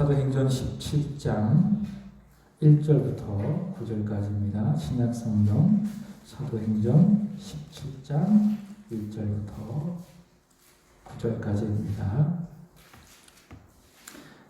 사도행전 17장 1절부터 9절까지입니다. 신약성경 사도행전 17장 1절부터 9절까지입니다.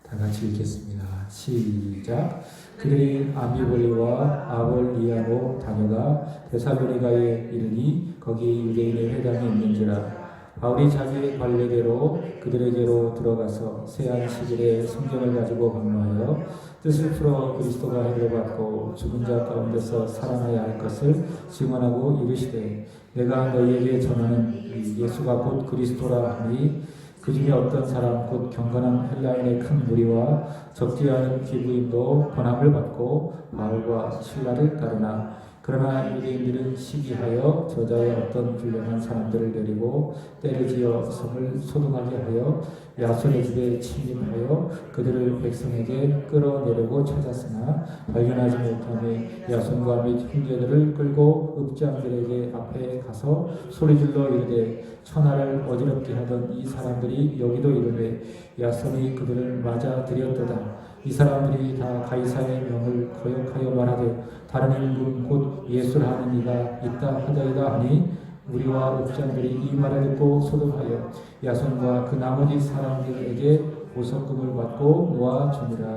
다 같이 읽겠습니다. 시작. 그들이 암비볼리와 아볼리아로 다녀가 데살로니가에 이르니 거기 유대인의 회당이 있는지라. 바울이 자기의 관례대로 그들에게로 들어가서 세안식일에 성경을 가지고 방문하여 뜻을 풀어 그리스도가 해를 받고 죽은 자 가운데서 살아나야 할 것을 증언하고 이르시되 내가 너희에게 전하는 예수가 곧 그리스도라 하니 그 중에 어떤 사람 곧 경건한 헬라인의 큰 무리와 적지 않은 기부인도 권함을 받고 바울과 실라를 따르나 그러나 유대인들은 시기하여 저자의 어떤 불량한 사람들을 데리고 때를 지어 성을 소동하게 하여 야손의 집에 침입하여 그들을 백성에게 끌어내려고 찾았으나 발견하지 못하니 야손과 및 형제들을 끌고 읍장들에게 앞에 가서 소리질러 이르되 천하를 어지럽게 하던 이 사람들이 여기도 이르되 야손이 그들을 맞아들였도다. 이 사람들이 다 가이사의 명을 거역하여 말하되 다른 일꾼 곧 예수라 하는 이가 있다 하더이다 하니 우리와 읍장들이 이 말을 듣고 소동하여 야손과 그 나머지 사람들에게 보석금을 받고 놓아주니라.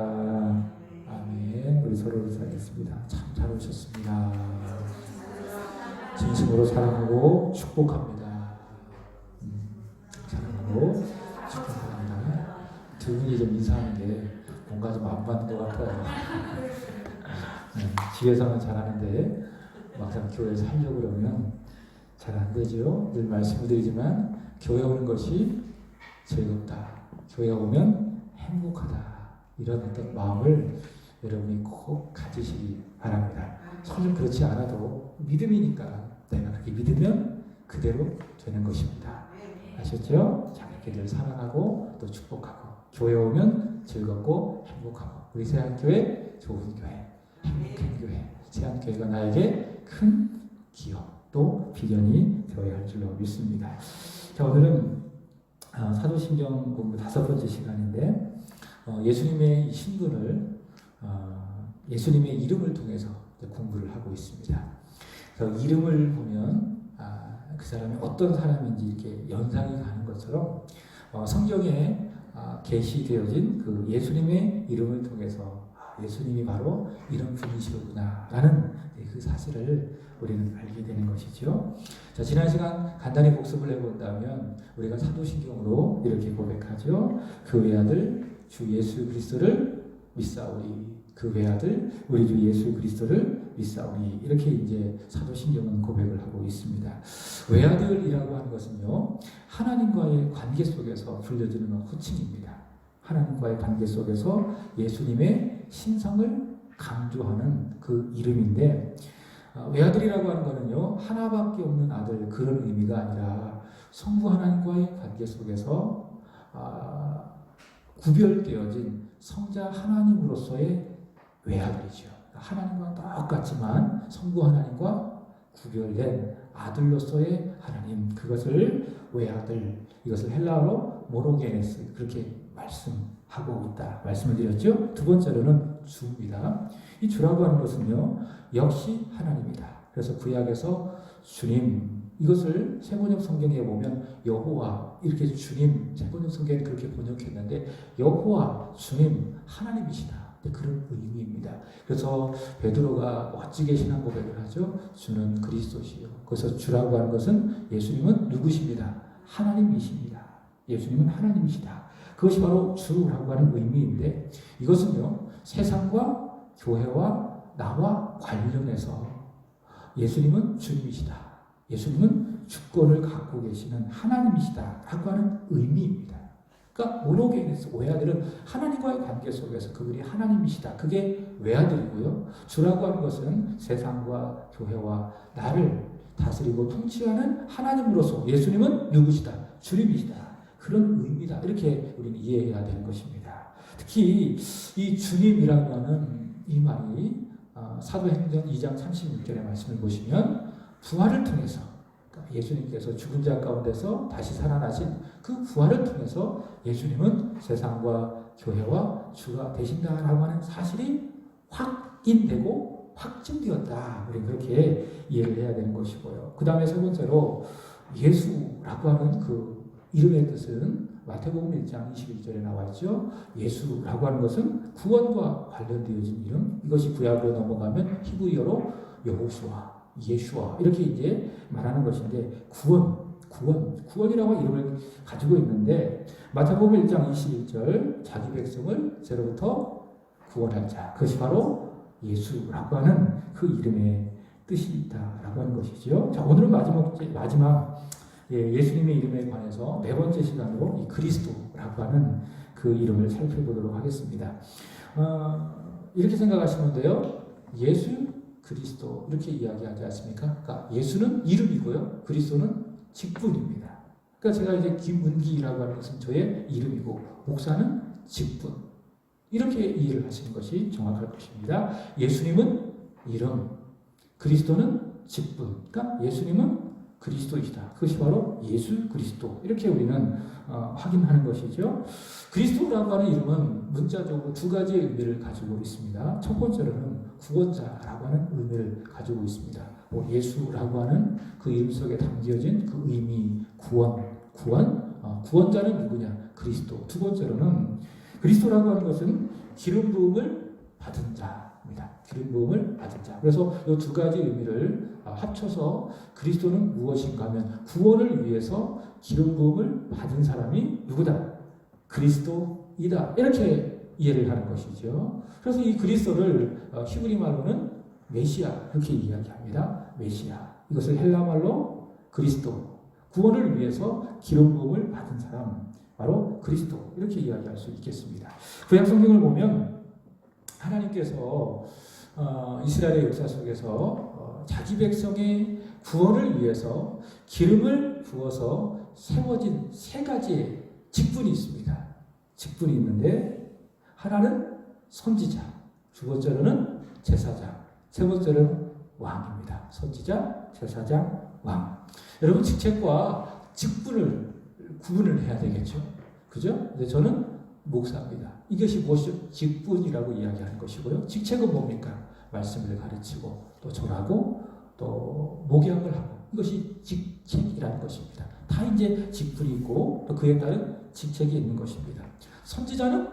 아멘. 우리 서로를 사랑했습니다. 참 잘 오셨습니다. 진심으로 사랑하고 축복합니다. 사랑하고 축복합니다. 두 분이 좀 인사하는 게 뭔가 좀 안 맞는 것 같아요. 뒤에서는 잘하는데 막상 교회에서 하려고 그러면 잘 안 되죠. 늘 말씀을 드리지만 교회 오는 것이 즐겁다. 교회 오면 행복하다. 이런 어떤 마음을 여러분이 꼭 가지시기 바랍니다. 사실 그렇지 않아도 믿음이니까 내가 그렇게 믿으면 그대로 되는 것입니다. 아셨죠? 자, 이렇게 늘 사랑하고 또 축복하고 교회 오면 즐겁고 행복하고 우리 세안교회 좋은 교회, 행복한 교회, 세안교회가 나에게 큰 기업 또 비전이 되어야 할 줄로 믿습니다. 자, 오늘은 사도신경 공부 5번째 시간인데 예수님의 신분을 예수님의 이름을 통해서 공부를 하고 있습니다. 그래서 이름을 보면 그 사람이 어떤 사람인지 이렇게 연상이 가는 것처럼 성경에 계시되어진 그 예수님의 이름을 통해서 예수님이 바로 이런 분이시구나 라는 그 사실을 우리는 알게 되는 것이죠. 자, 지난 시간 간단히 복습을 해본다면 우리가 사도신경으로 이렇게 고백하죠. 그 외아들 주 예수 그리스도를 믿사오니 그 외아들 우리 주 예수 그리스도를 믿사오니 이렇게 이제 사도신경은 고백을 하고 있습니다. 외아들이라고 하는 것은요 하나님과의 관계 속에서 불려지는 호칭입니다. 하나님과의 관계 속에서 예수님의 신성을 강조하는 그 이름인데 외아들이라고 하는 것은요 하나밖에 없는 아들 그런 의미가 아니라 성부 하나님과의 관계 속에서 구별되어진 성자 하나님으로서의 외아들이죠. 하나님과 똑같지만 성부 하나님과 구별된 아들로서의 하나님 그것을 외아들 이것을 헬라어로 모노게네스 그렇게 말씀하고 있다 말씀을 드렸죠. 두 번째로는 주입니다. 이 주라고 하는 것은요 역시 하나님이다. 그래서 구약에서 주님 이것을 세번역 성경에 보면 여호와 이렇게 주님 세번역 성경에 그렇게 번역했는데 여호와 주님 하나님이시다. 그런 의미입니다. 그래서 베드로가 멋지게 신앙 고백을 하죠. 주는 그리스도시요. 그래서 주라고 하는 것은 예수님은 누구십니다. 하나님이십니다. 예수님은 하나님이시다. 그것이 바로 주라고 하는 의미인데 이것은요 세상과 교회와 나와 관련해서 예수님은 주님이시다. 예수님은 주권을 갖고 계시는 하나님이시다 라고 하는 의미입니다. 그러니까 모노게네스 외아들은 하나님과의 관계 속에서 그분이 하나님이시다. 그게 외아들이고요. 주라고 하는 것은 세상과 교회와 나를 다스리고 통치하는 하나님으로서 예수님은 누구시다? 주님이시다. 그런 의미다. 이렇게 우리는 이해해야 되는 것입니다. 특히 이 주님이라고 하는 이 말이 사도행전 2장 36절의 말씀을 보시면 부활을 통해서 그러니까 예수님께서 죽은 자 가운데서 다시 살아나신 그 부활을 통해서 예수님은 세상과 교회와 주가 되신다라고 하는 사실이 확인되고 확증되었다. 우리 그렇게 이해를 해야 되는 것이고요. 그 다음에 세 번째로 예수라고 하는 그 이름의 뜻은 마태복음 1장 21절에 나와 있죠. 예수라고 하는 것은 구원과 관련되어진 이름. 이것이 구약으로 넘어가면 히브리어로 여호수아, 예수아 이렇게 이제 말하는 것인데 구원이라고 이름을 가지고 있는데 마태복음 1장 21절 자기 백성을 죄로부터 구원할 자 그것이 바로 예수라고 하는 그 이름의 뜻이 있다라고 하는 것이죠. 자, 오늘은 마지막 예수님의 이름에 관해서 네 번째 시간으로 이 그리스도라고 하는 그 이름을 살펴보도록 하겠습니다. 이렇게 생각하시면 돼요. 예수, 그리스도 이렇게 이야기하지 않습니까? 그러니까 예수는 이름이고요. 그리스도는 직분입니다. 그러니까 제가 이제 김은기라고 하는 것은 저의 이름이고 목사는 직분. 이렇게 이해를 하시는 것이 정확할 것입니다. 예수님은 이름, 그리스도는 직분. 그러니까 예수님은 그리스도이시다. 그것이 바로 예수 그리스도. 이렇게 우리는 확인하는 것이죠. 그리스도라고 하는 이름은 문자적으로 두 가지의 의미를 가지고 있습니다. 첫 번째로는 구원자라고 하는 의미를 가지고 있습니다. 예수라고 하는 그 이름 속에 담겨진 그 의미, 구원자는 누구냐? 그리스도. 두 번째로는 그리스도라고 하는 것은 기름 부음을 받은 자입니다. 기름 부음을 받은 자. 그래서 이 두 가지 의미를 합쳐서 그리스도는 무엇인가 하면 구원을 위해서 기름 부음을 받은 사람이 누구다? 그리스도이다. 이렇게 이해를 하는 것이죠. 그래서 이 그리스도를 히브리 말로는 메시아 그렇게 이야기합니다. 메시아. 이것을 헬라 말로 그리스도. 구원을 위해서 기름 부음을 받은 사람 바로 그리스도 이렇게 이야기할 수 있겠습니다. 구약 성경을 보면 하나님께서 이스라엘의 역사 속에서 자기 백성의 구원을 위해서 기름을 부어서 세워진 세 가지의 직분이 있습니다. 직분이 있는데 하나는 선지자, 두 번째로는 제사장, 세 번째는 왕입니다. 선지자, 제사장, 왕. 여러분 직책과 직분을 구분을 해야 되겠죠. 그죠? 근데 저는 목사입니다. 이것이 무엇이죠? 직분이라고 이야기하는 것이고요. 직책은 뭡니까? 말씀을 가르치고 또 절하고 또 목양을 하고 이것이 직책이라는 것입니다. 다 이제 직분이 있고 또 그에 따른 직책이 있는 것입니다. 선지자는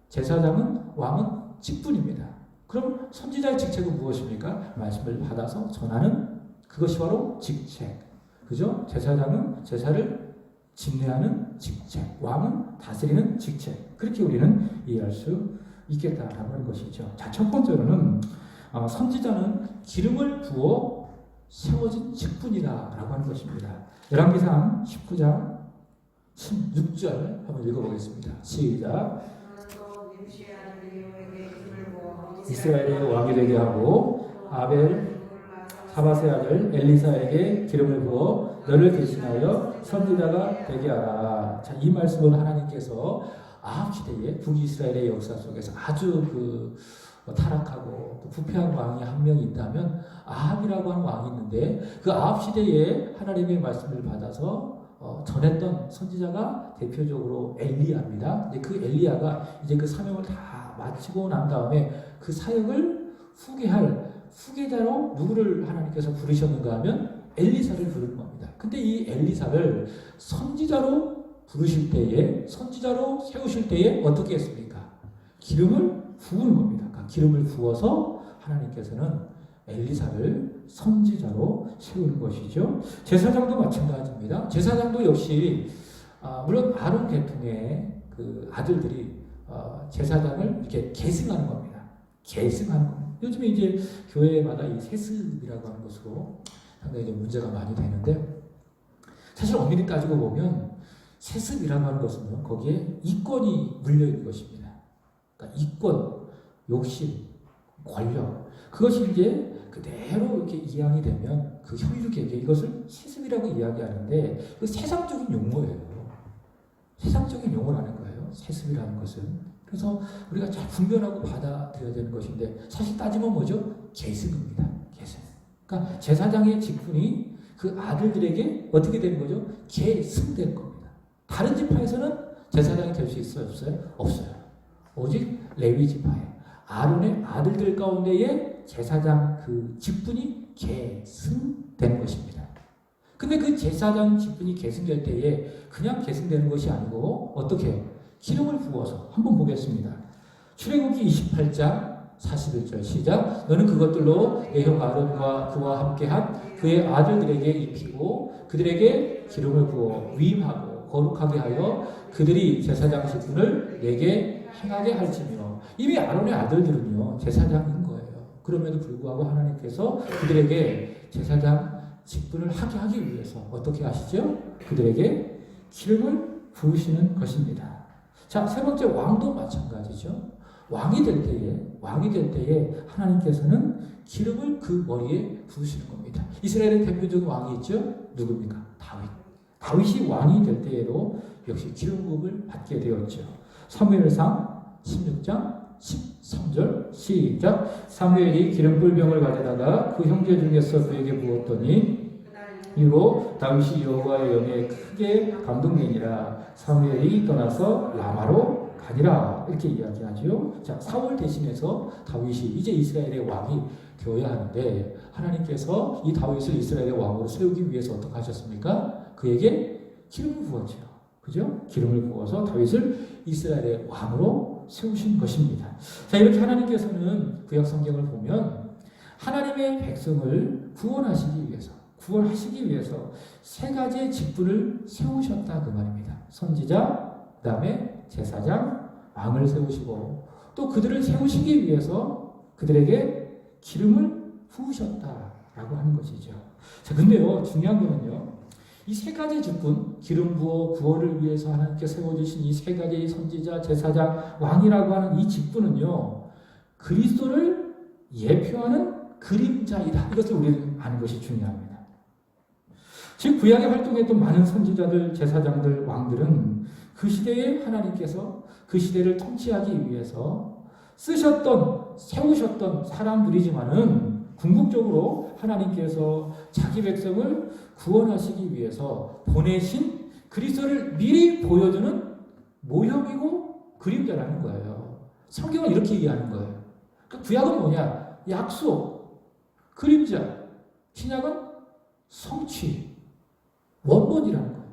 제사장은 왕은 직분입니다. 그럼 선지자의 직책은 무엇입니까? 말씀을 받아서 전하는 그것이 바로 직책. 그죠? 제사장은 제사를 집례하는 직책, 왕은 다스리는 직책. 그렇게 우리는 이해할 수 있겠다라고 하는 것이죠. 자, 첫 번째로는 선지자는 기름을 부어 세워진 직분이다라고 하는 것입니다. 열왕기상 19장 16절 한번 읽어보겠습니다. 시작. 이스라엘의 왕이 되게 하고 아벨 사바세 아들 엘리사에게 기름을 부어 너를 대신하여 선지자가 되게 하라. 자, 이 말씀은 하나님께서 아합 시대의 북이스라엘의 역사 속에서 아주 타락하고 또 부패한 왕이 한 명 있다면 아합이라고 하는 왕이 있는데 그 아합 시대에 하나님의 말씀을 받아서 전했던 선지자가 대표적으로 엘리야입니다. 근데 그 엘리야가 이제 그 사명을 다 마치고 난 다음에 그 사역을 후계자로 누구를 하나님께서 부르셨는가 하면 엘리사를 부르는 겁니다. 근데 이 엘리사를 선지자로 부르실 때에, 선지자로 세우실 때에 어떻게 했습니까? 기름을 부은 겁니다. 그러니까 기름을 부어서 하나님께서는 엘리사를 선지자로 세우는 것이죠. 제사장도 마찬가지입니다. 제사장도 역시 물론 아론 계통의 그 아들들이 제사장을 이렇게 계승하는 겁니다. 계승하는 겁니다. 요즘에 이제 교회마다 이 세습이라고 하는 것으로 상당히 좀 문제가 많이 되는데 사실 엄밀히 따지고 보면 세습이라고 하는 것은요 거기에 이권이 물려 있는 것입니다. 그러니까 이권, 욕심, 권력 그것이 이제 그대로 이렇게 이양이 되면 그 혈육에게 이것을 세습이라고 이야기하는데 그 세상적인 용어예요. 세상적인 용어라는 거예요. 세습이라는 것은. 그래서 우리가 잘 분별하고 받아들여야 되는 것인데 사실 따지면 뭐죠? 계승입니다. 계승. 그러니까 제사장의 직분이 그 아들들에게 어떻게 된 거죠? 계승된 겁니다. 다른 지파에서는 제사장이 될 수 있어요? 없어요? 없어요. 오직 레위 지파에 아론의 아들들 가운데에 제사장 그 직분이 계승된 것입니다. 근데 그 제사장 직분이 계승될 때에 그냥 계승되는 것이 아니고 어떻게 해요? 기름을 부어서 한번 보겠습니다. 출애굽기 28장 41절 시작. 너는 그것들로 내 형 아론과 그와 함께한 그의 아들들에게 입히고 그들에게 기름을 부어 위임하고 거룩하게 하여 그들이 제사장 직분을 내게 행하게 할지며. 이미 아론의 아들들은요 제사장인 거예요. 그럼에도 불구하고 하나님께서 그들에게 제사장 직분을 하게 하기 위해서 어떻게 하시죠? 그들에게 기름을 부으시는 것입니다. 자, 세 번째 왕도 마찬가지죠. 왕이 될 때에 하나님께서는 기름을 그 머리에 부으시는 겁니다. 이스라엘의 대표적인 왕이 있죠? 누굽니까? 다윗. 다윗이 왕이 될 때에도 역시 기름 부음을 받게 되었죠. 사무엘상 16장 13절 시작. 사무엘이 기름 뿔병을 가져다가 그 형제 중에서 그에게 부었더니 이로 다윗이 여호와의 영에 크게 감동되니라. 사무엘이 떠나서 라마로 가니라. 이렇게 이야기하죠. 자, 사울 대신해서 다윗이 이제 이스라엘의 왕이 되어야 하는데 하나님께서 이 다윗을 이스라엘의 왕으로 세우기 위해서 어떻게 하셨습니까? 그에게 기름을 부었죠. 그죠? 기름을 부어서 다윗을 이스라엘의 왕으로 세우신 것입니다. 자, 이렇게 하나님께서는 구약 성경을 보면 하나님의 백성을 구원하시기 위해서 세 가지의 직분을 세우셨다 그 말입니다. 선지자, 그 다음에 제사장, 왕을 세우시고 또 그들을 세우시기 위해서 그들에게 기름을 부으셨다라고 하는 것이죠. 자, 근데요 중요한 거는요. 이 세 가지 직분, 기름 부어 구원을 위해서 하나님께 세워주신 이 세 가지 선지자, 제사장, 왕이라고 하는 이 직분은요. 그리스도를 예표하는 그림자이다. 이것을 우리는 아는 것이 중요합니다. 즉 구약에 활동했던 많은 선지자들, 제사장들, 왕들은 그 시대에 하나님께서 그 시대를 통치하기 위해서 세우셨던 사람들이지만은 궁극적으로 하나님께서 자기 백성을 구원하시기 위해서 보내신 그리스도를 미리 보여주는 모형이고 그림자라는 거예요. 성경은 이렇게 이해하는 거예요. 그러니까 구약은 뭐냐? 약속, 그림자. 신약은 성취, 원본이라는 거예요.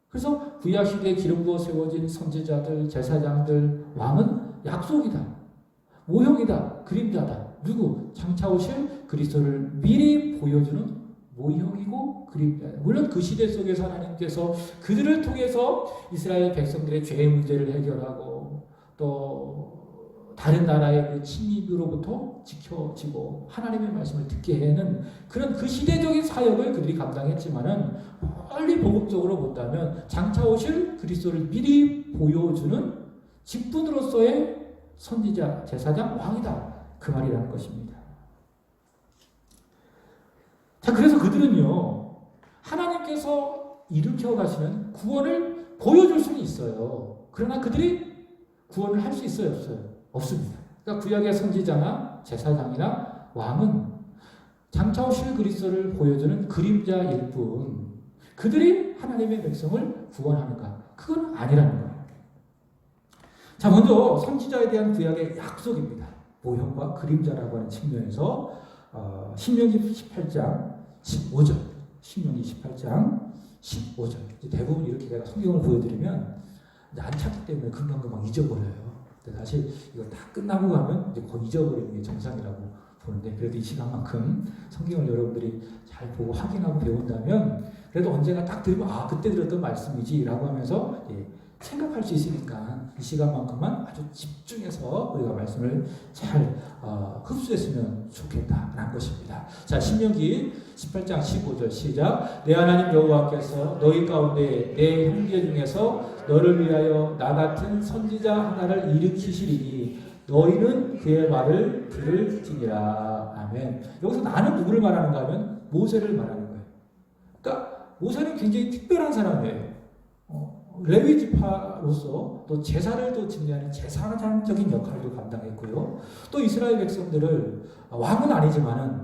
그래서 구약 시대에 기름 부어 세워진 선지자들, 제사장들, 왕은 약속이다, 모형이다, 그림자다. 누구? 장차 오실 그리스도를 미리 보여주는 모형이고 그림자예요. 물론 그 시대 속에서 하나님께서 그들을 통해서 이스라엘 백성들의 죄의 문제를 해결하고 또 다른 나라의 그 침입으로부터 지켜지고 하나님의 말씀을 듣게 하는 그런 그 시대적인 사역을 그들이 감당했지만은 멀리 복음적으로 본다면 장차 오실 그리스도를 미리 보여주는 직분으로서의 선지자, 제사장, 왕이다. 그 말이라는 것입니다. 자, 그래서 그들은요, 하나님께서 일으켜 가시는 구원을 보여줄 수는 있어요. 그러나 그들이 구원을 할 수 있어요, 없어요? 없습니다. 그러니까 구약의 선지자나 제사장이나 왕은 장차 오실 그리스도를 보여주는 그림자일 뿐, 그들이 하나님의 백성을 구원하는가? 그건 아니라는 거예요. 자, 먼저 선지자에 대한 구약의 약속입니다. 모형과 그림자라고 하는 측면에서 신명기 18장 15절, 신명기 18장 15절. 대부분 이렇게 내가 성경을 보여드리면 안 찾기 때문에 금방금방 잊어버려요. 근데 사실 이거 다 끝나고 가면 이제 거의 잊어버리는 게 정상이라고 보는데, 그래도 이 시간만큼 성경을 여러분들이 잘 보고 확인하고 배운다면 그래도 언젠가 딱 들으면 그때 들었던 말씀이지라고 하면서 생각할 수 있으니까 이 시간만큼만 아주 집중해서 우리가 말씀을 잘 흡수했으면 좋겠다라는 것입니다. 자, 신명기 18장 15절 시작. 내 하나님 여호와께서 너희 가운데 내 형제 중에서 너를 위하여 나 같은 선지자 하나를 일으키시리니 너희는 그의 말을 들을지니라. 아멘. 여기서 나는 누구를 말하는가 하면 모세를 말하는 거예요. 그러니까 모세는 굉장히 특별한 사람이에요. 레위 지파로서 또 제사를 또 지내는 제사장적인 역할도 감당했고요. 또 이스라엘 백성들을 왕은 아니지만은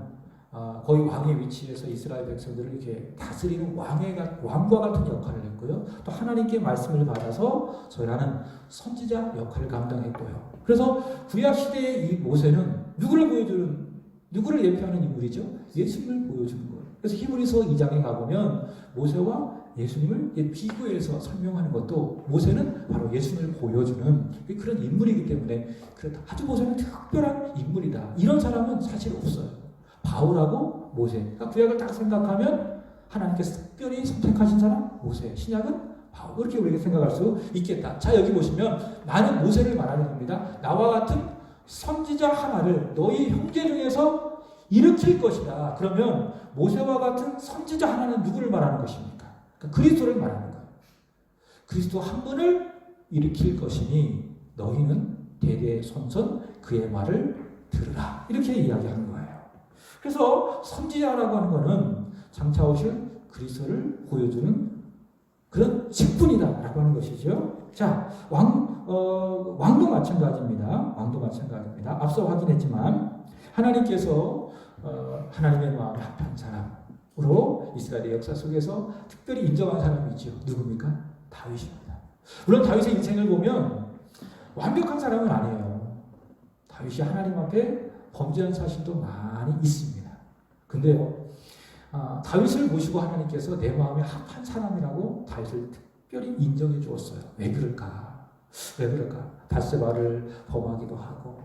거의 왕의 위치에서 이스라엘 백성들을 이렇게 다스리는 왕과 같은 역할을 했고요. 또 하나님께 말씀을 받아서 전하는 선지자 역할을 감당했고요. 그래서 구약 시대의 이 모세는 누구를 예표하는 인물이죠? 예수님을 보여주는 거예요. 그래서 히브리서 2장에 가보면 모세와 예수님을 비교해서 설명하는 것도 모세는 바로 예수님을 보여주는 그런 인물이기 때문에 아주 모세는 특별한 인물이다. 이런 사람은 사실 없어요. 바울하고 모세. 그러니까 구약을 딱 생각하면 하나님께서 특별히 선택하신 사람 모세. 신약은 바울. 그렇게 우리가 생각할 수 있겠다. 자, 여기 보시면 나는 모세를 말하는 겁니다. 나와 같은 선지자 하나를 너희 형제 중에서 일으킬 것이다. 그러면 모세와 같은 선지자 하나는 누구를 말하는 것입니까? 그러니까 그리스도를 말하는 거예요. 그리스도 한 분을 일으킬 것이니 너희는 대대 손손 그의 말을 들으라. 이렇게 이야기하는 거예요. 그래서 선지자라고 하는 것은 장차 오실 그리스도를 보여주는 그런 직분이다라고 하는 것이죠. 자, 왕도 마찬가지입니다. 앞서 확인했지만 하나님께서 하나님의 마음에 합한 사람으로 이스라엘의 역사 속에서 특별히 인정한 사람이 있죠. 누굽니까? 다윗입니다. 물론 다윗의 인생을 보면 완벽한 사람은 아니에요. 다윗이 하나님 앞에 범죄한 사실도 많이 있습니다. 근데요, 다윗을 보시고 하나님께서 내 마음에 합한 사람이라고 다윗을 특별히 인정해 주었어요. 왜 그럴까? 바세바를 범하기도 하고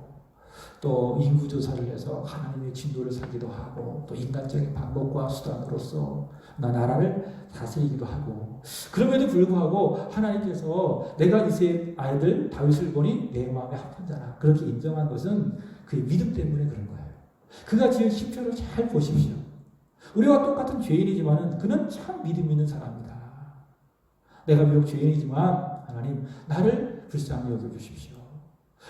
또 인구조사를 해서 하나님의 진노를 사기도 하고 또 인간적인 방법과 수단으로서 나라를 다스리기도 하고 그럼에도 불구하고 하나님께서 내가 이세 아이들 다윗을 보니 내 마음에 합한 자라 그렇게 인정한 것은 그의 믿음 때문에 그런 거예요. 그가 지은 시편을 잘 보십시오. 우리와 똑같은 죄인이지만 그는 참 믿음 있는 사람이다. 내가 비록 죄인이지만 하나님 나를 불쌍히 여겨주십시오.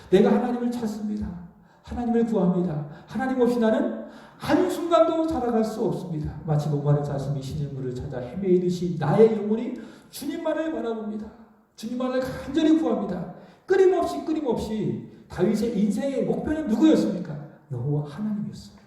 내가 하나님을 찾습니다. 하나님을 구합니다. 하나님 없이 나는 한순간도 살아갈 수 없습니다. 마치 목마른 사슴이 시냇물을 찾아 헤매이듯이 나의 영혼이 주님만을 바라봅니다. 주님만을 간절히 구합니다. 끊임없이 다윗의 인생의 목표는 누구였습니까? 여호와 하나님이었어요.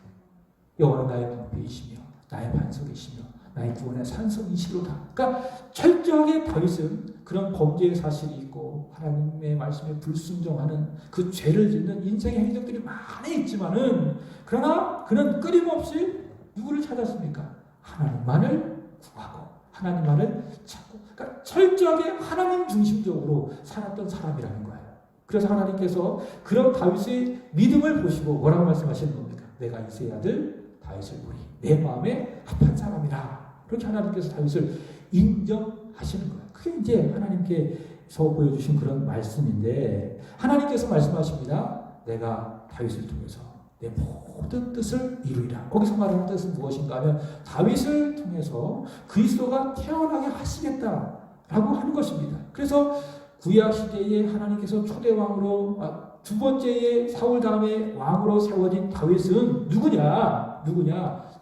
여호와는 나의 방패이시며 나의 반석이시며 나의 구원의 산성이시로다. 그러니까 철저하게 다윗은 그런 범죄의 사실이 있고 하나님의 말씀에 불순종하는 그 죄를 짓는 인생의 행적들이 많이 있지만은 그러나 그는 끊임없이 누구를 찾았습니까? 하나님만을 구하고 하나님만을 찾고 그러니까 철저하게 하나님 중심적으로 살았던 사람이라는 거예요. 그래서 하나님께서 그런 다윗의 믿음을 보시고 뭐라고 말씀하시는 겁니까? 내가 이새의 아들 다윗을 보니 내 마음에 합한 사람이라. 그렇게 하나님께서 다윗을 인정하시는 거예요. 그게 이제 하나님께서 보여주신 그런 말씀인데 하나님께서 말씀하십니다. 내가 다윗을 통해서 내 모든 뜻을 이루리라. 거기서 말하는 뜻은 무엇인가 하면 다윗을 통해서 그리스도가 태어나게 하시겠다라고 하는 것입니다. 그래서 구약 시대에 하나님께서 초대왕으로 두 번째의 사울 다음에 왕으로 세워진 다윗은 누구냐?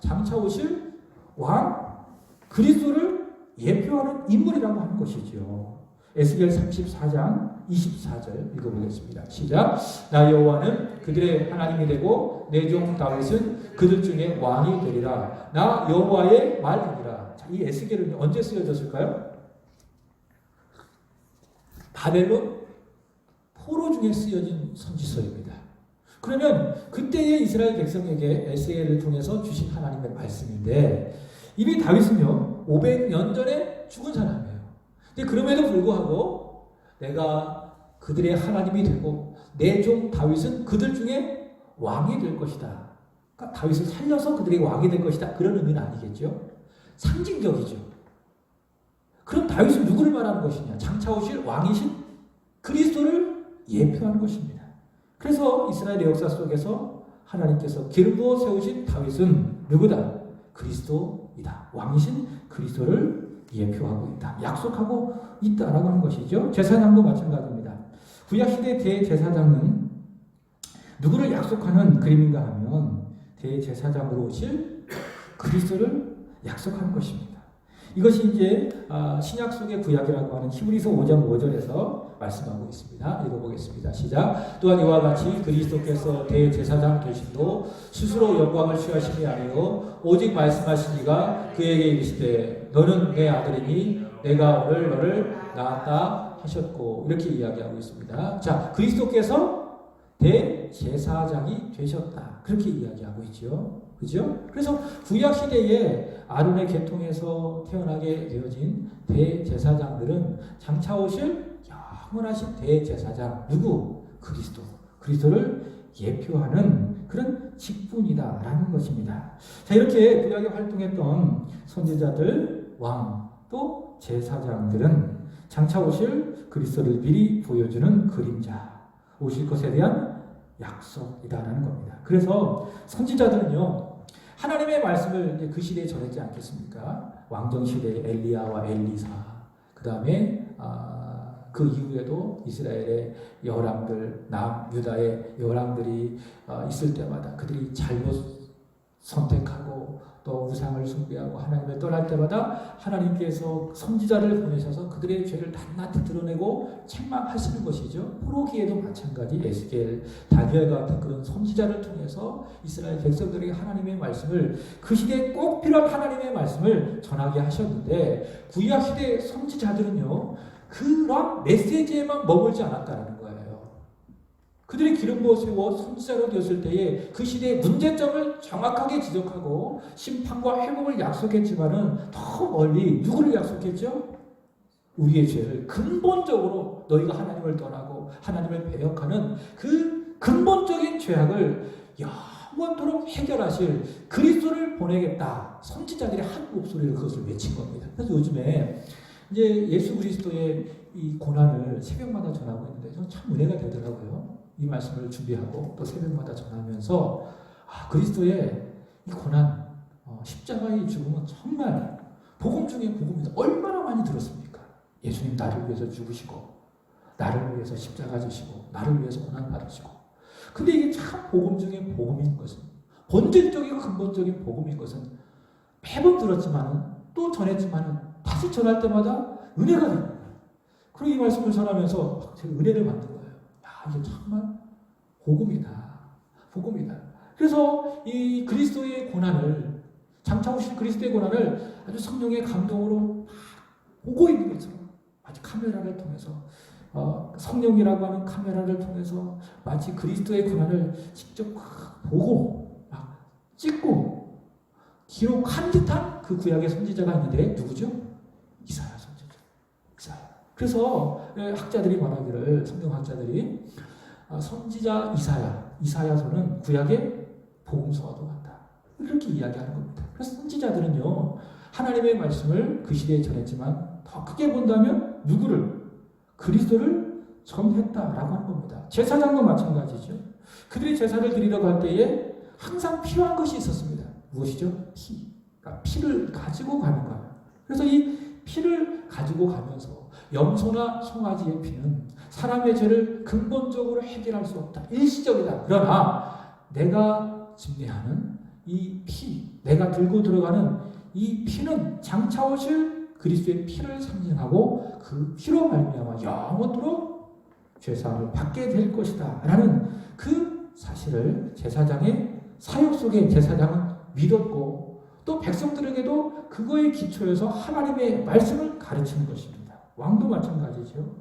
장차 오실 왕 그리스도를 예표하는 인물이라고 하는 것이죠. 에스겔 34장 24절 읽어보겠습니다. 시작. 나 여호와는 그들의 하나님이 되고 내 종 다윗은 그들 중에 왕이 되리라. 나 여호와의 말이니라. 자, 이 에스겔은 언제 쓰여졌을까요? 바벨론 포로 중에 쓰여진 선지서입니다. 그러면 그때의 이스라엘 백성에게 에스겔을 통해서 주신 하나님의 말씀인데 이미 다윗은요 500년 전에 죽은 사람이에요. 근데 그럼에도 불구하고 내가 그들의 하나님이 되고 내 종 다윗은 그들 중에 왕이 될 것이다. 그러니까 다윗을 살려서 그들의 왕이 될 것이다. 그런 의미는 아니겠죠. 상징적이죠. 그럼 다윗은 누구를 말하는 것이냐? 장차 오실 왕이신 그리스도를 예표하는 것입니다. 그래서 이스라엘의 역사 속에서 하나님께서 기름 부어 세우신 다윗은 누구다? 그리스도이다. 왕이신 그리스도를 예표하고 있다. 약속하고 있다라고 하는 것이죠. 제사장도 마찬가지입니다. 구약시대 대제사장은 누구를 약속하는 그림인가 하면 대제사장으로 오실 그리스도를 약속하는 것입니다. 이것이 이제 신약 속의 구약이라고 하는 히브리서 5장 5절에서 말씀하고 있습니다. 읽어보겠습니다. 시작. 또한 이와 같이 그리스도께서 대제사장 되심도 스스로 영광을 취하심이 아니요 오직 말씀하시니가 그에게 이르시되 너는 내 아들이니 내가 오늘 너를 낳았다 하셨고, 이렇게 이야기하고 있습니다. 자, 그리스도께서 대제사장이 되셨다, 그렇게 이야기하고 있죠. 그죠? 그래서 구약 시대에 아론의 계통에서 태어나게 되어진 대제사장들은 장차 오실 영원하신 대제사장, 누구? 그리스도. 그리스도를 예표하는 그런 직분이다라는 것입니다. 자, 이렇게 구약에 활동했던 선지자들, 왕, 또 제사장들은 장차 오실 그리스도를 미리 보여주는 그림자, 오실 것에 대한 약속이다라는 겁니다. 그래서 선지자들은요, 하나님의 말씀을 그 시대에 전했지 않겠습니까? 왕정 시대의 엘리야와 엘리사, 그 다음에 그 이후에도 이스라엘의 여왕들, 남유다의 여왕들이 있을 때마다 그들이 잘못 선택하고 또 우상을 숭배하고 하나님을 떠날 때마다 하나님께서 선지자를 보내셔서 그들의 죄를 낱낱이 드러내고 책망하시는 것이죠. 포로기에도 마찬가지 에스겔, 다니엘 같은 그런 선지자를 통해서 이스라엘 백성들에게 하나님의 말씀을, 그 시대에 꼭 필요한 하나님의 말씀을 전하게 하셨는데, 구약 시대 선지자들은요, 그런 메시지에만 머물지 않았다는 거예요. 그들이 기름 부어 세워 선지자로 되었을 때에 그 시대의 문제점을 정확하게 지적하고 심판과 회복을 약속했지만은 더 멀리 누구를 약속했죠? 우리의 죄를 근본적으로, 너희가 하나님을 떠나고 하나님을 배역하는 그 근본적인 죄악을 영원토록 해결하실 그리스도를 보내겠다. 선지자들이 한 목소리로 그것을 외친 겁니다. 그래서 요즘에 이제 예수 그리스도의 이 고난을 새벽마다 전하고 있는데 저는 참 은혜가 되더라고요. 이 말씀을 준비하고 또 새벽마다 전하면서 그리스도의 이 고난, 십자가의 죽음은 정말 복음 중에 복음이다. 얼마나 많이 들었습니까? 예수님 나를 위해서 죽으시고 나를 위해서 십자가 지시고 나를 위해서 고난 받으시고. 근데 이게 참 복음 중에 복음인 것은, 본질적이고 근본적인 복음인 것은 매번 들었지만은 또 전했지만은 다시 전할 때마다 은혜가 됩니다. 그리고 이 말씀을 전하면서 제가 은혜를 받는 거예요. 이게 정말 복음이다. 복음이다. 그래서 이 그리스도의 고난을, 장차 오실 그리스도의 고난을 아주 성령의 감동으로 보고 있는 것처럼, 마치 카메라를 통해서, 성령이라고 하는 카메라를 통해서 마치 그리스도의 고난을 직접 보고 막 찍고 기록한 듯한 그 구약의 선지자가 있는데 누구죠? 이사야 선지자. 이사야. 그래서 학자들이 말하기를, 성경학자들이 선지자 이사야서는 구약의 복음서와도 같다, 이렇게 이야기하는 겁니다. 그래서 선지자들은요, 하나님의 말씀을 그 시대에 전했지만 더 크게 본다면 누구를? 그리스도를 전했다라고 하는 겁니다. 제사장도 마찬가지죠. 그들이 제사를 드리려고 할 때에 항상 필요한 것이 있었습니다. 무엇이죠? 피. 그러니까 피를 가지고 가는 거예요. 그래서 이 피를 가지고 가면서 염소나 송아지의 피는 사람의 죄를 근본적으로 해결할 수 없다. 일시적이다. 그러나 내가 집례하는 이 피, 내가 들고 들어가는 이 피는 장차 오실 그리스도의 피를 상징하고 그 피로 말미암아 영원토록 죄사함을 받게 될 것이다 라는 그 사실을 제사장의 사역 속에 제사장은 믿었고, 또 백성들에게도 그거에 기초해서 하나님의 말씀을 가르치는 것입니다. 왕도 마찬가지죠.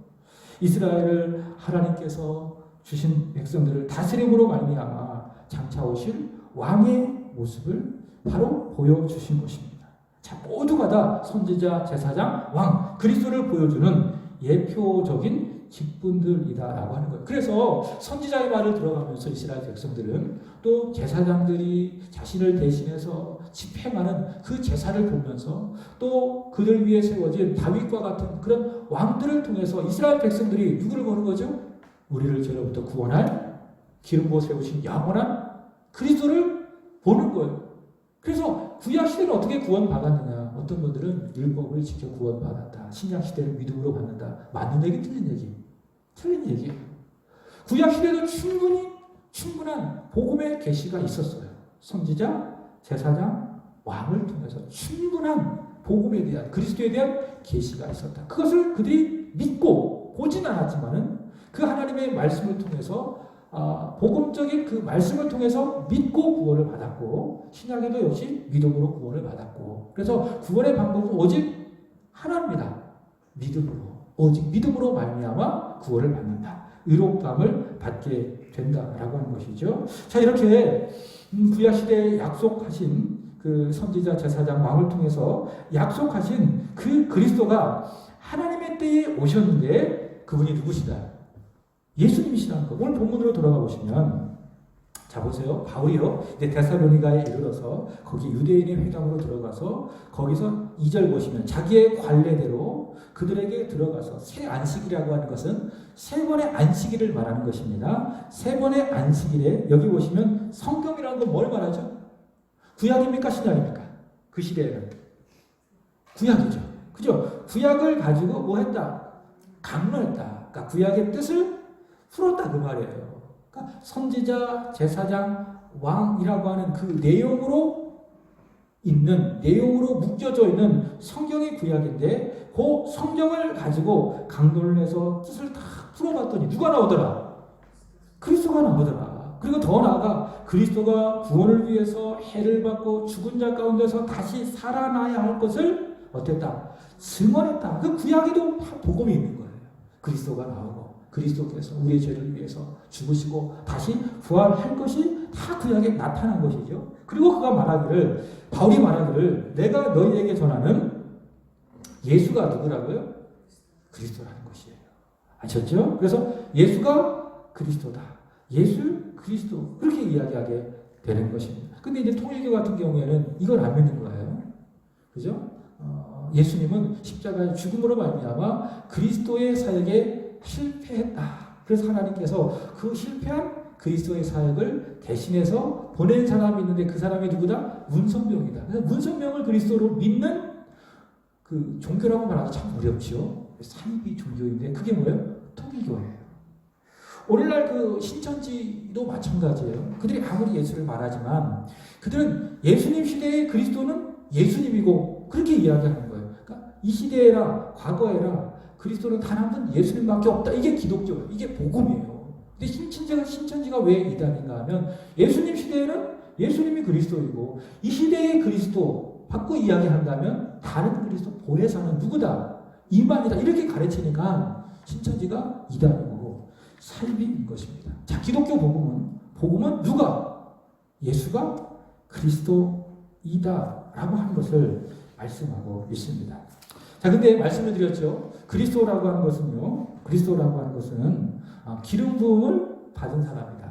이스라엘을 하나님께서 주신 백성들을 다스림으로 말미암아 장차 오실 왕의 모습을 바로 보여주신 것입니다. 자, 모두가 다 선지자, 제사장, 왕, 그리스도를 보여주는 예표적인 직분들이다라고 하는 거예요. 그래서 선지자의 말을 들어가면서 이스라엘 백성들은 또 제사장들이 자신을 대신해서 집행하는 그 제사를 보면서 또 그들 위해 세워진 다윗과 같은 그런 왕들을 통해서 이스라엘 백성들이 누구를 보는 거죠? 우리를 죄로부터 구원할 기름 부어 세우신 영원한 그리스도를 보는 거예요. 그래서 구약 시대는 어떻게 구원받았느냐? 어떤 분들은 율법을 지켜 구원받았다. 신약 시대를 믿음으로 받는다. 맞는 얘기, 틀린 얘기? 틀린 얘기예요. 구약 시대도 충분한 복음의 계시가 있었어요. 선지자, 제사장, 왕을 통해서 충분한 복음에 대한, 그리스도에 대한 계시가 있었다. 그것을 그들이 믿고 오진 않았지만은 그 하나님의 말씀을 통해서 복음적인 그 말씀을 통해서 믿고 구원을 받았고, 신약에도 역시 믿음으로 구원을 받았고, 그래서 구원의 방법은 오직 하나입니다. 믿음으로, 오직 믿음으로 말미암아 구원을 받는다. 의롭다함을 받게 된다라고 하는 것이죠. 자, 이렇게 구약 시대에 약속하신 그 선지자, 제사장, 왕을 통해서 약속하신 그 그리스도가 하나님의 때에 오셨는데 그분이 누구시다? 예수님이시라는 거. 오늘 본문으로 돌아가 보시면, 자 보세요. 바울이요, 이제 데살로니가에 이르러서 거기 유대인의 회당으로 들어가서 거기서 2절 보시면 자기의 관례대로 그들에게 들어가서 새 안식이라고 하는 것은 세 번의 안식일을 말하는 것입니다. 세 번의 안식일에 여기 보시면 성경이라는 건 뭘 말하죠? 구약입니까? 신약입니까? 그 시대에는 구약이죠. 그죠? 구약을 가지고 뭐 했다? 강론했다. 그러니까 구약의 뜻을 풀었다 그 말이에요. 그러니까 선지자, 제사장, 왕이라고 하는 그 내용으로 묶여져 있는 성경의 구약인데, 그 성경을 가지고 강론해서 뜻을 다 풀어봤더니 누가 나오더라? 그리스도가 나오더라. 그리고 더 나아가 그리스도가 구원을 위해서 해를 받고 죽은 자 가운데서 다시 살아나야 할 것을 어땠다? 증언했다. 그 구약에도 다 복음이 있는 거예요. 그리스도가 나오고 그리스도께서 우리의 죄를 위해서 죽으시고 다시 부활할 것이 다 구약에 나타난 것이죠. 그리고 그가 바울이 말하기를 내가 너희에게 전하는 예수가 누구라고요? 그리스도라는 것이에요. 아셨죠? 그래서 예수가 그리스도다. 예수, 그리스도, 그렇게 이야기하게 되는 것입니다. 근데 이제 통일교 같은 경우에는 이걸 안 믿는 거예요. 그죠? 예수님은 십자가의 죽음으로 말미암아 그리스도의 사역에 실패했다. 그래서 하나님께서 그 실패한 그리스도의 사역을 대신해서 보낸 사람이 있는데 그 사람이 누구다? 문선명이다. 그래서 문선명을 그리스도로 믿는 그 종교라고 말하기 참 어렵죠. 사이비 종교인데 그게 뭐예요? 통일교예요. 오늘날 그 신천지도 마찬가지예요. 그들이 아무리 예수를 말하지만 그들은 예수님 시대의 그리스도는 예수님이고 그렇게 이야기하는 거예요. 그러니까 이 시대에라 과거에라 그리스도는 단 한 분 예수님밖에 없다. 이게 기독교예요. 이게 복음이에요. 근데 신천지가 왜 이단인가 하면 예수님 시대에는 예수님이 그리스도이고 이 시대의 그리스도 받고 이야기한다면 다른 그리스도 보혜사는 누구다? 이만이다. 이렇게 가르치니까 신천지가 이단이고 사이비인 것입니다. 자, 기독교 복음은 누가? 예수가 그리스도이다 라고 하는 것을 말씀하고 있습니다. 자, 근데 말씀을 드렸죠. 그리스도라고 하는 것은 기름 부음을 받은 사람이다.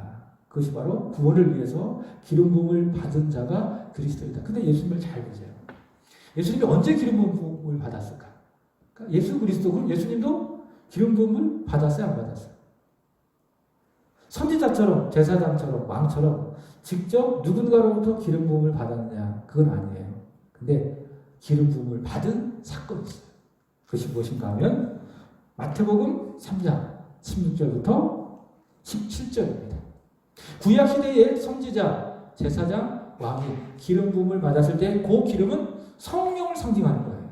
그것이 바로 구원을 위해서 기름 부음을 받은 자가 그리스도이다. 근데 예수님을 잘 보세요. 예수님이 언제 기름 부음을 받았을까? 그러니까 예수님도 기름 부음을 받았어요, 안 받았어요? 선지자처럼, 제사장처럼, 왕처럼 직접 누군가로부터 기름 부음을 받았느냐? 그건 아니에요. 근데 기름 부음을 받은 사건이 있어요. 그것이 무엇인가 하면 마태복음 3장 16절부터 17절입니다. 구약 시대의 선지자, 제사장, 왕이 기름 부음을 받았을 때 그 기름은 성령을 상징하는 거예요.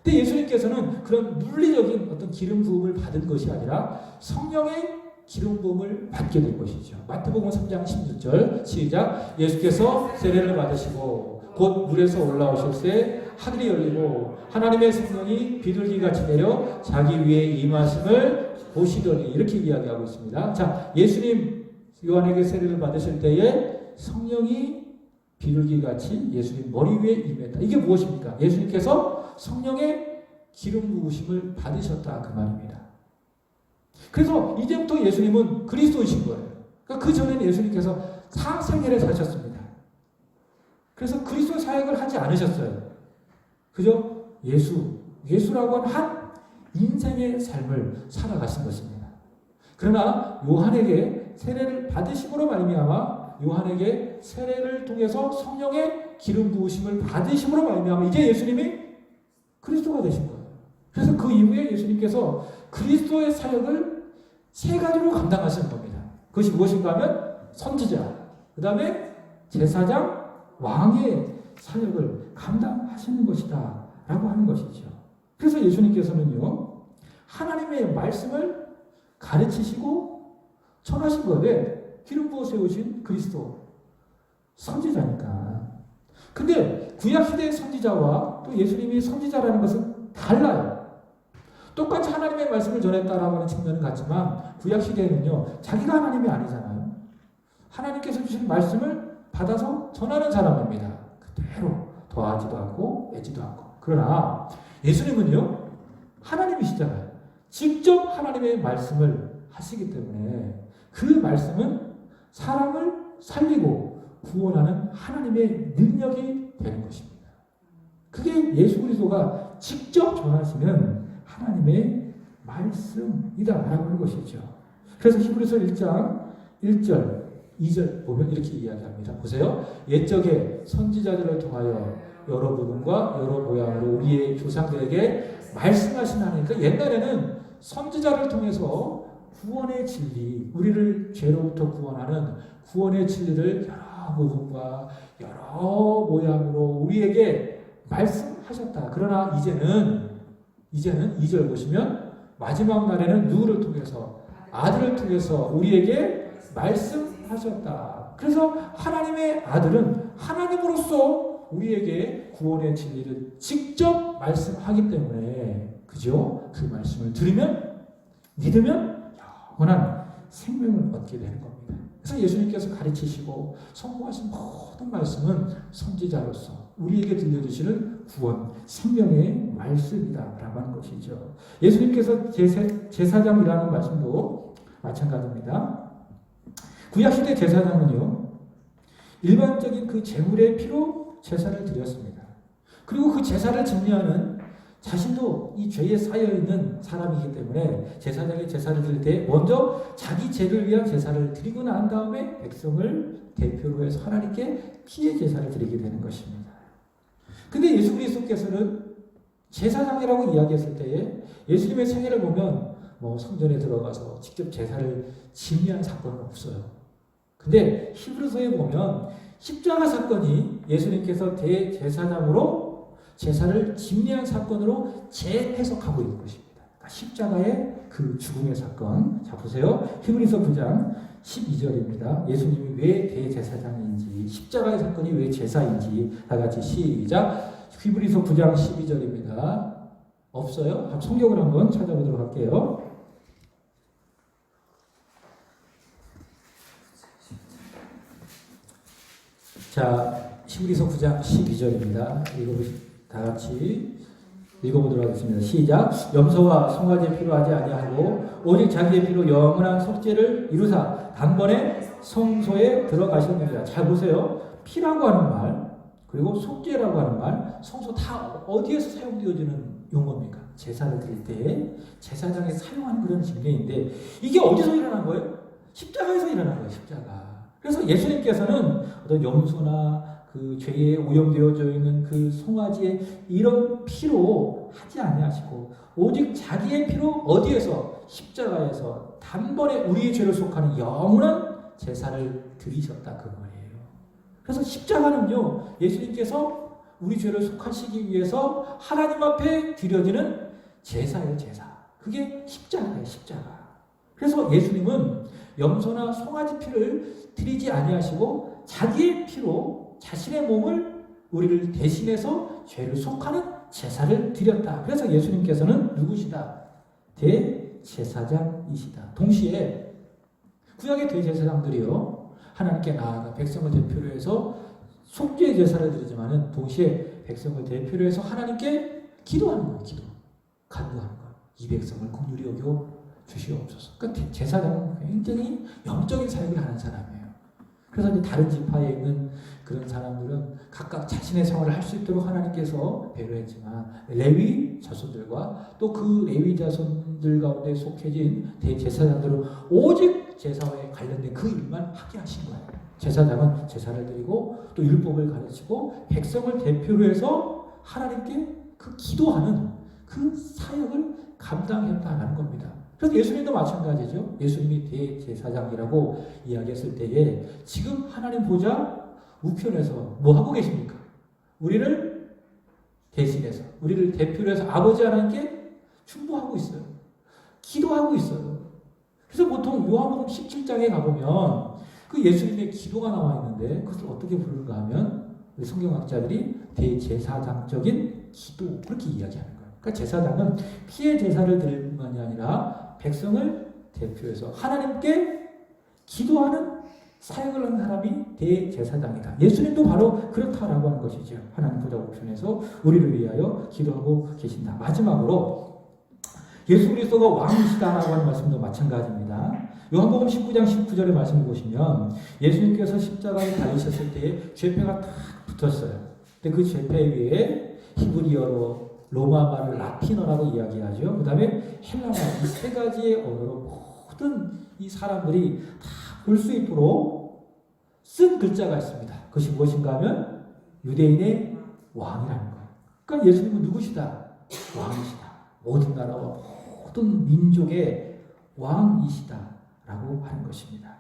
근데 예수님께서는 그런 물리적인 어떤 기름 부음을 받은 것이 아니라 성령의 기름 부음을 받게 된 것이죠. 마태복음 3장 16절 시작. 예수께서 세례를 받으시고 곧 물에서 올라오실 때 하늘이 열리고 하나님의 성령이 비둘기같이 내려 자기 위에 임하심을 보시더니 이렇게 이야기하고 있습니다. 자, 예수님 요한에게 세례를 받으실 때에 성령이 비둘기같이 예수님 머리 위에 임했다. 이게 무엇입니까? 예수님께서 성령의 기름 부으심을 받으셨다 그 말입니다. 그래서 이제부터 예수님은 그리스도이신 거예요. 그러니까 그 전에는 예수님께서 사생애를 사셨습니다. 그래서 그리스도 사역을 하지 않으셨어요. 그죠? 예수라고 하는 한 인생의 삶을 살아가신 것입니다. 그러나 요한에게 세례를 받으심으로 말미암아 요한에게 세례를 통해서 성령의 기름 부으심을 받으심으로 말미암아 이제 예수님이 그리스도가 되신 거예요. 그래서 그 이후에 예수님께서 그리스도의 사역을 세 가지로 감당하시는 겁니다. 그것이 무엇인가 하면 선지자, 그 다음에 제사장, 왕의 사역을 감당하시는 것이다 라고 하는 것이죠. 그래서 예수님께서는요, 하나님의 말씀을 가르치시고 전하신 거예요. 왜? 기름 부어 세우신 그리스도 선지자니까. 근데 구약시대의 선지자와 또 예수님이 선지자라는 것은 달라요. 똑같이 하나님의 말씀을 전했다라고 하는 측면은 같지만 구약시대에는요, 자기가 하나님이 아니잖아요. 하나님께서 주신 말씀을 받아서 전하는 사람입니다. 그대로 더하지도 않고 빼지도 않고. 그러나 예수님은요, 하나님이시잖아요. 직접 하나님의 말씀을 하시기 때문에 그 말씀은 사람을 살리고 구원하는 하나님의 능력이 되는 것입니다. 그게 예수 그리스도가 직접 전하시는 하나님의 말씀이다라고 하는 것이죠. 그래서 히브리서 1장 1절 2절 보면 이렇게 이야기합니다. 보세요. 옛적에 선지자들을 통하여 여러 부분과 여러 모양으로 우리의 조상들에게 말씀하신 하나님. 그러니까 옛날에는 선지자를 통해서 구원의 진리, 우리를 죄로부터 구원하는 구원의 진리를 여러 부분과 여러 모양으로 우리에게 말씀하셨다. 그러나 이제는 2절 보시면 마지막 날에는 누구를 통해서? 아들을 통해서 우리에게 말씀하셨다. 그래서 하나님의 아들은 하나님으로서 우리에게 구원의 진리를 직접 말씀하기 때문에, 그죠? 그 말씀을 들으면, 믿으면 영원한 생명을 얻게 되는 겁니다. 그래서 예수님께서 가르치시고 선포하신 모든 말씀은 선지자로서 우리에게 들려주시는 구원, 생명의 말씀이다라고 하는 것이죠. 예수님께서 제사장이라는 말씀도 마찬가지입니다. 구약시대 제사장은요, 일반적인 그 제물의 피로 제사를 드렸습니다. 그리고 그 제사를 증례하는 자신도 이 죄에 쌓여있는 사람이기 때문에 제사장이 제사를 드릴 때 먼저 자기 죄를 위한 제사를 드리고 난 다음에 백성을 대표로 해서 하나님께 피의 제사를 드리게 되는 것입니다. 근데 예수 그리스도께서는 제사장이라고 이야기했을 때에 예수님의 생애를 보면 뭐 성전에 들어가서 직접 제사를 집례한 사건은 없어요. 근데 히브리서에 보면 십자가 사건이 예수님께서 대제사장으로 제사를 집례한 사건으로 재해석하고 있는 것입니다. 그러니까 십자가의 그 죽음의 사건. 자, 보세요. 히브리서 9장 12절입니다. 예수님이 왜 대제사장인지, 십자가의 사건이 왜 제사인지 다 같이 시작. 히브리서 9장 12절입니다. 없어요? 성경을 한번 찾아보도록 할게요. 자, 히브리서 9장 12절입니다. 다 같이 읽어보도록 하겠습니다. 시작. 염소와 송아지의 피로 하지 아니하고 오직 자기의 피로 영원한 속죄를 이루사 단번에 성소에 들어가셨느니라. 잘 보세요. 피라고 하는 말, 그리고 속죄라고 하는 말, 성소 다 어디에서 사용되어지는 용어입니까? 제사를 드릴 때 제사장이 사용하는 그런 진리인데 이게 어디서 일어난 거예요? 십자가에서 일어난 거예요. 십자가. 그래서 예수님께서는 어떤 염소나 그 죄에 오염되어져 있는 그 송아지의 이런 피로 하지 아니하시고 오직 자기의 피로 어디에서? 십자가에서 단번에 우리의 죄를 속하는 영원한 제사를 드리셨다 그 말이에요. 그래서 십자가는요, 예수님께서 우리 죄를 속하시기 위해서 하나님 앞에 드려지는 제사예요, 제사. 그게 십자가예요, 십자가. 그래서 예수님은 염소나 송아지 피를 드리지 아니하시고 자기의 피로 자신의 몸을 우리를 대신해서 죄를 속하는 제사를 드렸다. 그래서 예수님께서는 누구시다? 대제사장이시다. 동시에 구약의 대제사장들이요, 하나님께 나아가 백성을 대표로 해서 속죄 제사를 드리지만은 동시에 백성을 대표로 해서 하나님께 기도하는 거예요. 간구하는 거예요. 이 백성을 긍휼히 여겨 주시옵소서. 그러니까 제사장은 굉장히 영적인 사역을 하는 사람이에요. 그래서 이제 다른 지파에 있는 그런 사람들은 각각 자신의 생활을 할 수 있도록 하나님께서 배려했지만 레위 자손들과 또 그 레위 자손들 가운데 속해진 대제사장들은 오직 제사에 관련된 그 일만 하게 하신 거예요. 제사장은 제사를 드리고 또 율법을 가르치고 백성을 대표로 해서 하나님께 그 기도하는 그 사역을 감당했다는 겁니다. 그래서 예수님도 마찬가지죠. 예수님이 대제사장이라고 이야기했을 때에 지금 하나님 보좌 우편에서 뭐 하고 계십니까? 우리를 대신해서, 우리를 대표로 해서 아버지 하나님께 충보하고 있어요. 기도하고 있어요. 그래서 보통 요한복음 17장에 가보면 그 예수님의 기도가 나와 있는데 그것을 어떻게 부르는가 하면 우리 성경학자들이 대제사장적인 기도 그렇게 이야기하는 거예요. 그러니까 제사장은 피의 제사를 드릴 뿐만이 아니라 백성을 대표해서 하나님께 기도하는 사역을 하는 사람이 대제사장이다. 예수님도 바로 그렇다라고 하는 것이죠. 하나님 보좌 우편에서 우리를 위하여 기도하고 계신다. 마지막으로 예수 그리스도가 왕이시다라고 하는 말씀도 마찬가지입니다. 요한복음 19장 19절의 말씀을 보시면 예수님께서 십자가에 달리셨을 때 죄패가 딱 붙었어요. 근데 그 죄패 위에 히브리어로 로마말을 라틴어라고 이야기하죠. 그 다음에 헬라말 이 세 가지의 언어로 모든 이 사람들이 다 볼 수 있도록 쓴 글자가 있습니다. 그것이 무엇인가 하면 유대인의 왕이라는 거예요. 그러니까 예수님은 누구시다? 왕이시다. 모든 나라와 모든 민족의 왕이시다라고 하는 것입니다.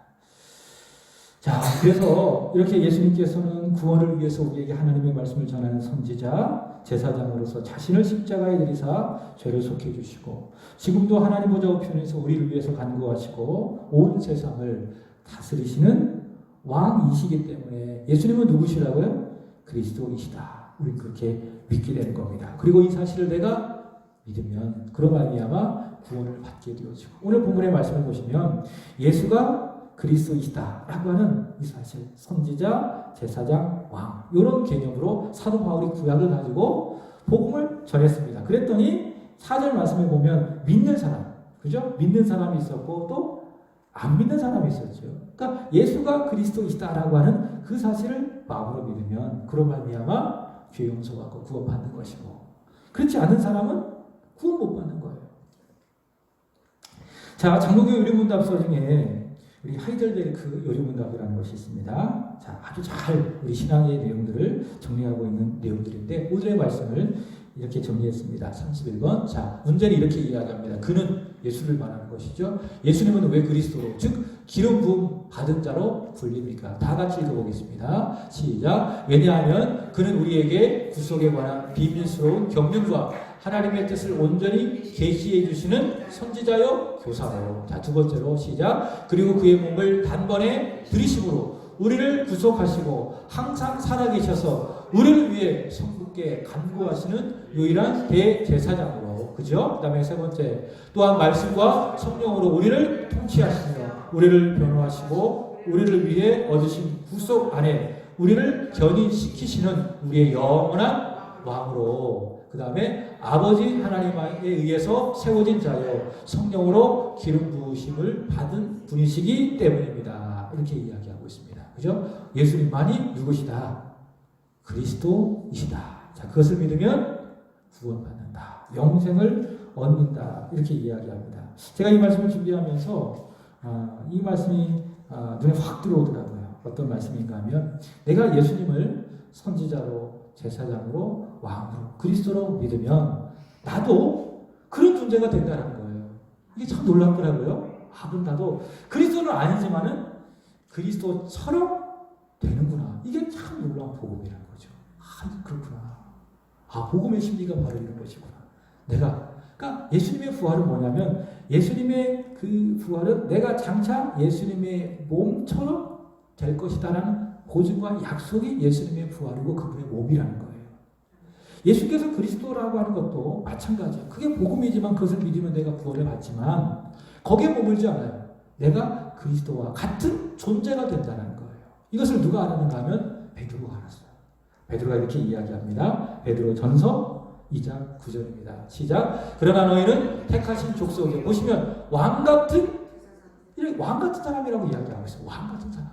자, 그래서 이렇게 예수님께서는 구원을 위해서 우리에게 하나님의 말씀을 전하는 선지자, 제사장으로서 자신을 십자가에 들이사 죄를 속해 주시고 지금도 하나님 보좌 우편에서 우리를 위해서 간구하시고 온 세상을 다스리시는 왕이시기 때문에 예수님은 누구시라고요? 그리스도이시다. 우리는 그렇게 믿게 되는 겁니다. 그리고 이 사실을 내가 믿으면 그로 말미암아 구원을 받게 되어지고 오늘 본문의 말씀을 보시면 예수가 그리스도이시다라고 하는 이 사실 선지자, 제사장, 왕 이런 개념으로 사도 바울이 구약을 가지고 복음을 전했습니다. 그랬더니 4절 말씀에 보면 믿는 사람, 그죠? 믿는 사람이 있었고 또 안 믿는 사람이 있었죠. 그러니까 예수가 그리스도이시다라고 하는 그 사실을 마음으로 믿으면 그로 말미암아 죄 용서받고 구원받는 것이고 그렇지 않은 사람은 구원 못 받는 거예요. 자, 장로교 요리문답서 중에 우리 하이델베르크 요리문답이라는 것이 있습니다. 자, 아주 잘 우리 신앙의 내용들을 정리하고 있는 내용들인데 오늘의 말씀을 이렇게 정리했습니다. 31번. 자, 문제는 이렇게 이야기합니다. 그는 예수를 말하는 것이죠. 예수님은 왜 그리스도로, 즉 기름 부음 받은 자로 불립니까? 다 같이 읽어보겠습니다. 시작. 왜냐하면 그는 우리에게 구속에 관한 비밀스러운 경륜과 하나님의 뜻을 온전히 계시해 주시는 선지자요 교사로. 자, 두 번째로 시작. 그리고 그의 몸을 단번에 들이심으로 우리를 구속하시고 항상 살아계셔서 우리를 위해 성부께 간구하시는 유일한 대제사장으로. 그죠? 그 다음에 세 번째. 또한 말씀과 성령으로 우리를 통치하시며 우리를 변호하시고 우리를 위해 얻으신 구속 안에 우리를 견인시키시는 우리의 영원한 왕으로. 그 다음에 아버지 하나님에 의해서 세워진 자여 성령으로 기름 부으심을 받은 분이시기 때문입니다. 이렇게 이야기하고 있습니다. 그죠? 예수님만이 누구시다? 그리스도이시다. 자, 그것을 믿으면 구원받는다. 영생을 얻는다. 이렇게 이야기합니다. 제가 이 말씀을 준비하면서 이 말씀이 눈에 확 들어오더라고요. 어떤 말씀인가 하면 내가 예수님을 선지자로 제사장으로 왕으로 그리스도로 믿으면 나도 그런 존재가 된다는 거예요. 이게 참 놀랍더라고요. 그럼 나도 그리스도는 아니지만은 그리스도처럼 되는구나. 이게 참 놀라운 복음이라는 거죠. 그렇구나. 복음의 심리가 바로 이런 것이구나. 그러니까 예수님의 부활은 뭐냐면 예수님의 그 부활은 내가 장차 예수님의 몸처럼 될 것이다라는 보증과 약속이 예수님의 부활이고 그분의 몸이라는 거예요. 예수께서 그리스도라고 하는 것도 마찬가지예요. 그게 복음이지만 그것을 믿으면 내가 구원을 받지만 거기에 머물지 않아요. 내가 그리스도와 같은 존재가 된다는 거예요. 이것을 누가 알았는가 하면 베드로가 알았어요. 베드로가 이렇게 이야기합니다. 베드로 전서 2장 9절입니다. 시작. 그러나 너희는 택하신 족속에 보시면 왕 같은 사람이라고 이야기하고 있어요. 왕 같은 사람.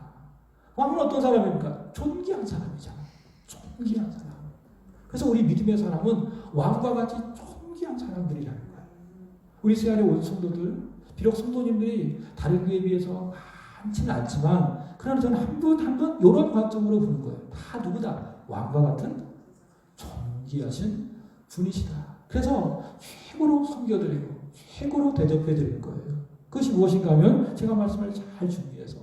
왕은 어떤 사람입니까? 존귀한 사람이잖아요. 존귀한 사람. 그래서 우리 믿음의 사람은 왕과 같이 존귀한 사람들이라는 거예요. 우리 세안의 온 성도들, 비록 성도님들이 다른 교회에 비해서 많지는 않지만 그러나 저는 한 분 한 분 이런 관점으로 보는 거예요. 다 누구다? 왕과 같은 존귀하신 분이시다. 그래서 최고로 섬겨드리고 최고로 대접해드릴 거예요. 그것이 무엇인가 하면 제가 말씀을 잘 준비해서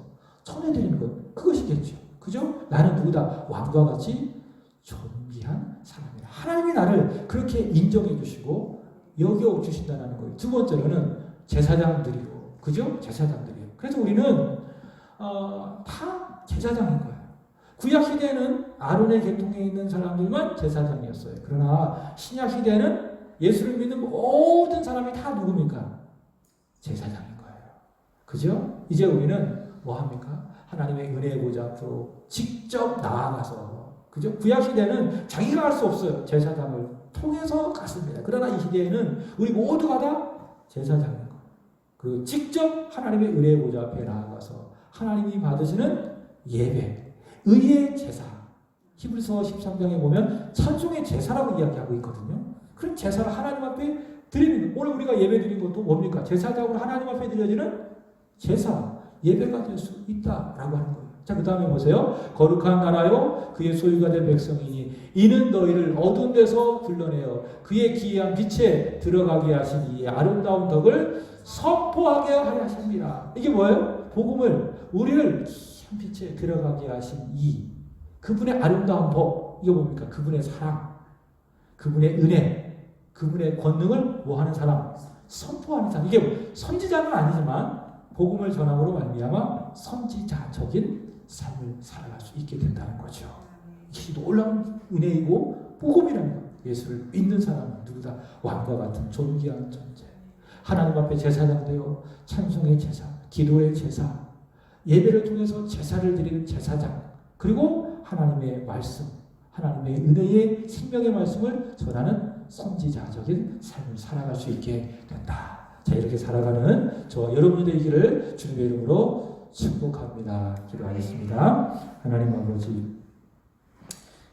전해드리는 것. 그것이겠죠. 그죠? 나는 누구다? 왕과 같이 존귀한 사람이다. 하나님이 나를 그렇게 인정해 주시고 여겨 주신다는 거예요. 두 번째로는 제사장들이고, 그죠? 제사장들이에요. 그래서 우리는 다 제사장인 거예요. 구약 시대에는 아론의 계통에 있는 사람들만 제사장이었어요. 그러나 신약 시대에는 예수를 믿는 모든 사람이 다 누굽니까? 제사장인 거예요. 그죠? 이제 우리는 뭐 합니까? 하나님의 은혜의 보좌 앞으로 직접 나아가서, 그죠? 구약 시대는 자기가 할 수 없어요. 제사장을 통해서 갔습니다. 그러나 이 시대에는 우리 모두가 다 제사장인 거예요. 그리고 직접 하나님의 은혜의 보좌 앞에 나아가서 하나님이 받으시는 예배, 의의 제사. 히브리서 13장에 보면 찬송의 제사라고 이야기하고 있거든요. 그런 제사를 하나님 앞에 드리는 거. 오늘 우리가 예배 드린 것도 뭡니까? 제사장으로 하나님 앞에 드려지는 제사, 예배가 될 수 있다라고 하는 거예요. 자, 그 다음에 보세요. 거룩한 나라요 그의 소유가 된 백성이니 이는 너희를 어두운 데서 불러내어 그의 기이한 빛에 들어가게 하신 이 아름다운 덕을 선포하게 하려 하십니다. 이게 뭐예요? 복음을, 우리를 기이한 빛에 들어가게 하신 이 그분의 아름다운 복, 이게 뭡니까? 그분의 사랑, 그분의 은혜, 그분의 권능을 뭐 하는 사람? 선포하는 사람. 이게 선지자는 아니지만 복음을 전함으로 말미암아 선지자적인 삶을 살아갈 수 있게 된다는 거죠. 이게 놀라운 은혜이고 복음이라는 거예요. 예수를 믿는 사람은 누구다? 왕과 같은 존귀한 존재. 하나님 앞에 제사장 되어 찬송의 제사, 기도의 제사, 예배를 통해서 제사를 드리는 제사장, 그리고 하나님의 말씀, 하나님의 은혜의 생명의 말씀을 전하는 선지자적인 삶을 살아갈 수 있게 된다. 자, 이렇게 살아가는 저와 여러분이 되기를 주님의 이름으로 축복합니다. 기도하겠습니다. 하나님 아버지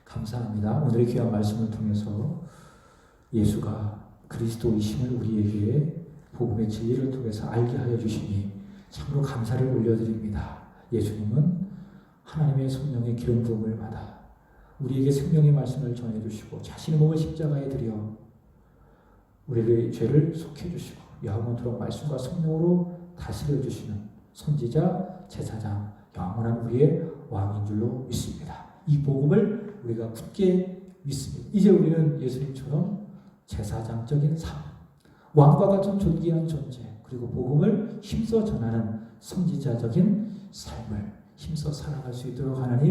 감사합니다. 오늘의 귀한 말씀을 통해서 예수가 그리스도이심을 우리에게 복음의 진리를 통해서 알게 하여 주시니 참으로 감사를 올려드립니다. 예수님은 하나님의 성령의 기름 부음을 받아 우리에게 생명의 말씀을 전해주시고 자신의 몸을 십자가에 드려 우리의 죄를 속해주시고 영원토록 말씀과 성령으로 다스려 주시는 선지자, 제사장, 영원한 우리의 왕인 줄로 믿습니다. 이 복음을 우리가 굳게 믿습니다. 이제 우리는 예수님처럼 제사장적인 삶, 왕과 같은 존귀한 존재, 그리고 복음을 힘써 전하는 선지자적인 삶을 힘써 살아갈 수 있도록 하나님